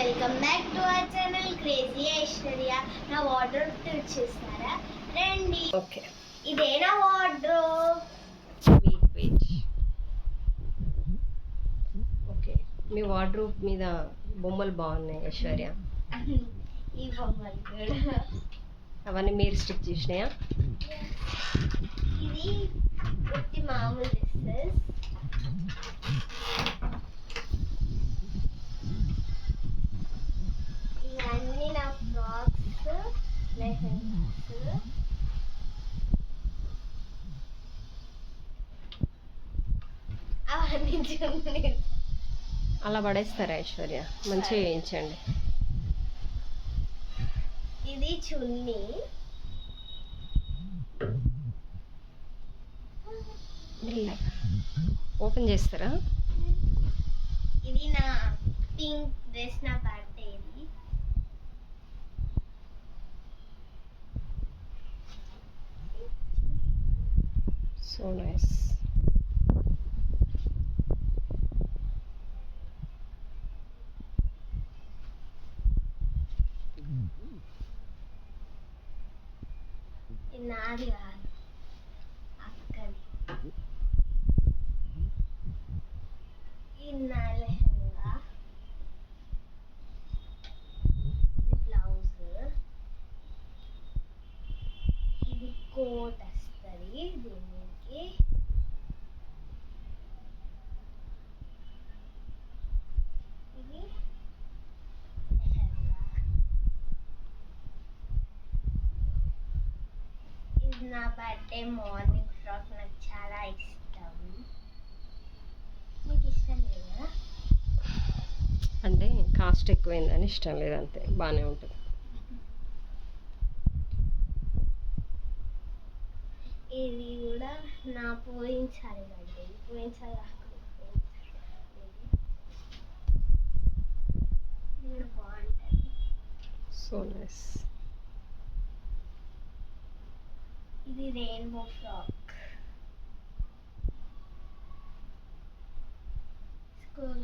Welcome back to our channel crazy Aishwarya. నా wardrobe చూస్తారా రండి. ఓకే, ఇదే నా వార్డ్రోబ్. వెయిట్. ఓకే, మీ వార్డ్రోబ్ మీద బొమ్మలు బాగున్నాయి ఐశ్వర్య. ఈ బొమ్మలు కూడా అవన్నీ మీరు స్టిక్ చేసినాయా? ఇది ఒట్టి మామూలు డ్రెస్సెస్. ఇవన్నీ నా ఫ్రాక్స్, లెహెంగాస్. అవన్నీ చున్నీ. అలా పడేస్తారా ఐశ్వర్య? మంచిగా వేయించండి. ఇది చున్నీ. ఓపెన్ చేస్తారా? ఇది నా పింక్ డ్రెస్, నా బర్త్డే. ఇది సో నైస్. ఇది నాది కాదు, అక్కది. ఇది నా లెహంగా, ఇది బ్లౌజ్, ఇది కోట్ వస్తుంది దీనికి. ఇది లెహంగా. ఇది నా బర్త్డే మార్నింగ్ ఫ్రాక్, నాకు చాలా ఇష్టం. మీకు ఇష్టం లేదా? అంటే కాస్ట్ ఎక్కువైందని ఇష్టం లేదు, అంతే. బాగానే ఉంటుంది. ఇది కూడా నా పోయించాలి బర్త్డే, పోయించాలి ఇది బాగుంటుంది. So nice. ఇది రెయిన్బో ఫ్రాక్. స్కూల్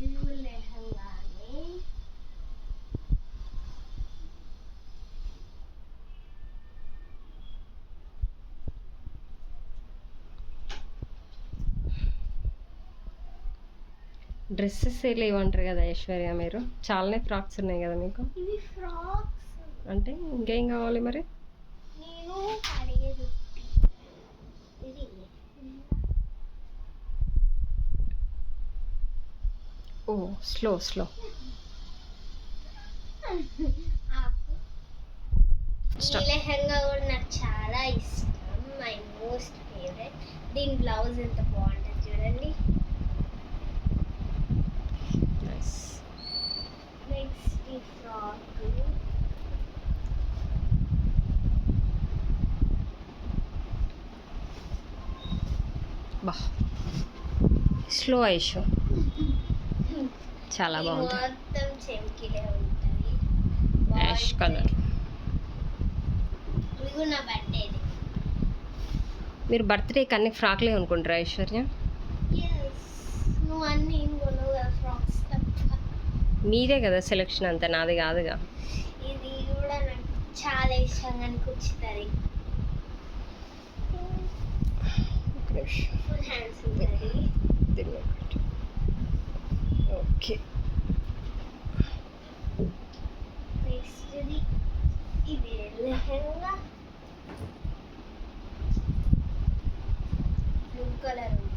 ఇది లెహంగాని. డ్రెస్సెస్ లేవంటారు కదా ఐశ్వర్య మీరు? చాలానే ఫ్రాక్స్ ఉన్నాయి కదా మీకు. ఇవి ఫ్రాక్స్ అంటే ఇంకేం కావాలి మరి? నేను అడిగేది. ఇది ఓ, స్లో. ఈ లెహంగా కూడా నాకు చాలా ఇష్టం, మై మోస్ట్ ఫేవరెట్. దీని బ్లౌజ్ ఎంత బాగుంటుంది చూడండి. నైస్. నెక్స్ట్ ఈ ఫ్రాక్. బా, స్లో ఐషో. చాలా బాగుంది. మొత్తం చెంకిలే ఉంటుంది. Ash colour. ఇది కూడా నా బర్త్డే. మీరు బర్త్డేకి అన్ని ఫ్రాక్లే అనుకుంటారా ఐశ్వర్య? నువ్వు అన్ని కొనవు కదా ఫ్రాక్స్ తప్ప. మీదే కదా సెలెక్షన్ అంతా, నాది కాదుగా. ఇది కూడా నాకు చాలా ఇష్టంగా అనిపించుతుంది. ఫుల్ హ్యాండ్స్ ఉంటుంది. ఓకే, నెక్స్ట్ ఇది లెహంగా, బ్లూ కలర్ ఉంటుంది.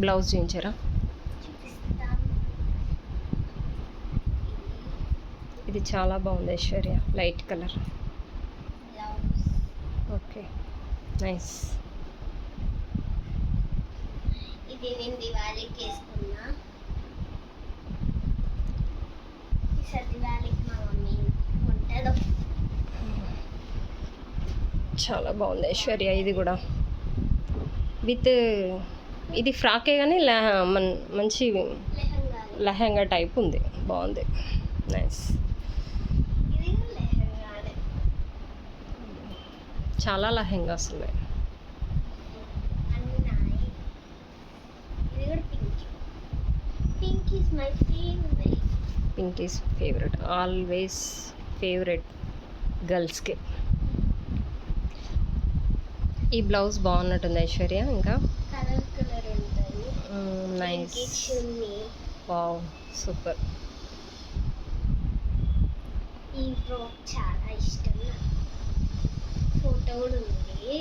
బ్లౌజ్ చూపించారా? చూపిస్తాం. ఇది చాలా బాగుంది Aishwarya, light colour. Blouse. Okay, nice. ఇది నేను దివాళీకి వేసుకున్నా. ఈసారి దివాళీకి మా మమ్మీ ఉంటుందో. చాలా బాగుంది ఐశ్వర్య. ఇది కూడా విత్ ఇది ఫ్రాకే కానీ మంచి లెహంగా టైప్ ఉంది, బాగుంది. నైస్. ఇది లెహంగా. చాలా లెహెంగాస్ ఉన్నాయి. అన్నీ ఇది కూడా pink. Pink is my favourite. Pink is favourite, always favourite గర్ల్స్కి. ఈ బ్లౌజ్ బాగున్నట్టుంది ఐశ్వర్య. ఇంకా కలర్ కలర్ ఉంటుంది. నైస్, చున్నీ. Wow, super. ఈ ఫ్రాక్ చాలా ఇష్టం నాకు. ఫోటో కూడా ఉంది.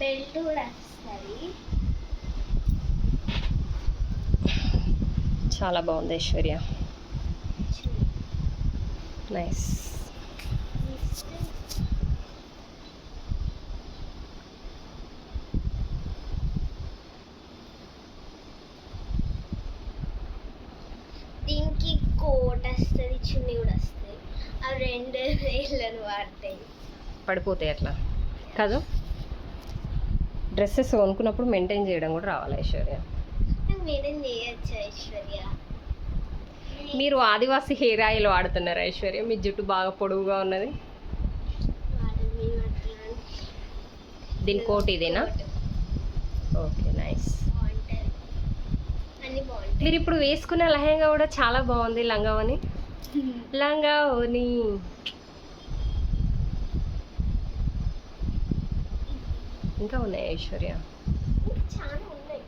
బెల్ట్ కూడా వస్తుంది. చాలా బాగుంది ఐశ్వర్య, చున్నీ. నైస్. దీనికి కోట్ వస్తుంది, చున్నీ కూడా వస్తుంది. అవి 2000 వాడతాయి. పడిపోతాయి అట్లా కాదు. డ్రెస్సెస్ కొనుక్కున్నప్పుడు మెయింటైన్ చేయడం కూడా రావాలి ఐశ్వర్య. మెయింటైన్ చేయొచ్చు ఐశ్వర్య. మీరు ఆదివాసి హెయిర్ ఆయిల్ వాడుతున్నారు ఐశ్వర్య, మీ జుట్టు బాగా పొడవుగా ఉన్నది. మేము అట్లా దీని కోట్ ఇదేనా? Coat okay, nice. బాగుంటుంది, అన్నీ బాగుంటాయి. మీరు ఇప్పుడు వేసుకున్న లెహంగా కూడా చాలా బాగుంది. లంగావని, లంగావని. ఇంకా ఉన్నాయి ఐశ్వర్య. చాలా ఉన్నాయి.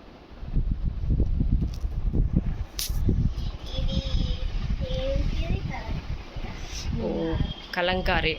ఇది ఏంటిది కదా? ఓ, కలంకారీ.